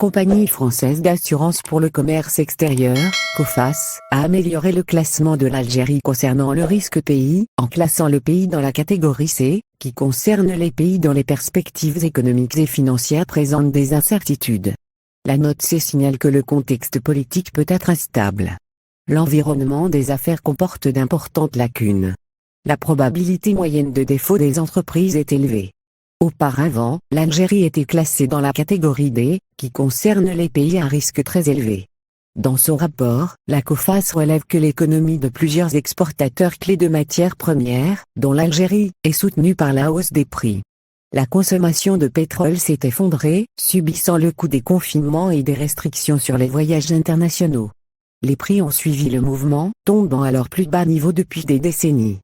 compagnie française d'assurance pour le commerce extérieur, Coface, a amélioré le classement de l'Algérie concernant le risque pays, en classant le pays dans la catégorie C, qui concerne les pays dont les perspectives économiques et financières présentent des incertitudes. La note C signale que le contexte politique peut être instable. L'environnement des affaires comporte d'importantes lacunes. La probabilité moyenne de défaut des entreprises est élevée. Auparavant, l'Algérie était classée dans la catégorie D, qui concerne les pays à risque très élevé. Dans son rapport, la Coface relève que l'économie de plusieurs exportateurs clés de matières premières, dont l'Algérie, est soutenue par la hausse des prix. La consommation de pétrole s'est effondrée, subissant le coût des confinements et des restrictions sur les voyages internationaux. Les prix ont suivi le mouvement, tombant à leur plus bas niveau depuis des décennies.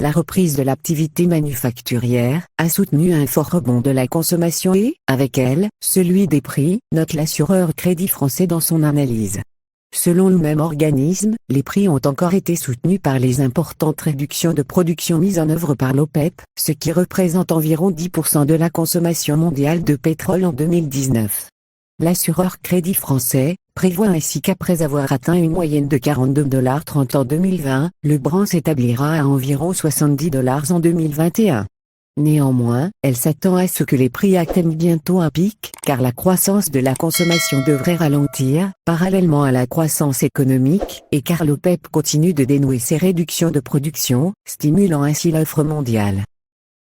La reprise de l'activité manufacturière a soutenu un fort rebond de la consommation et, avec elle, celui des prix, note l'assureur Crédit Français dans son analyse. Selon le même organisme, les prix ont encore été soutenus par les importantes réductions de production mises en œuvre par l'OPEP, ce qui représente environ 10% de la consommation mondiale de pétrole en 2019. L'assureur Crédit Français prévoit ainsi qu'après avoir atteint une moyenne de 42,30 $ en 2020, le Brent s'établira à environ 70 $ en 2021. Néanmoins, elle s'attend à ce que les prix atteignent bientôt un pic, car la croissance de la consommation devrait ralentir, parallèlement à la croissance économique, et car l'OPEP continue de dénouer ses réductions de production, stimulant ainsi l'offre mondiale.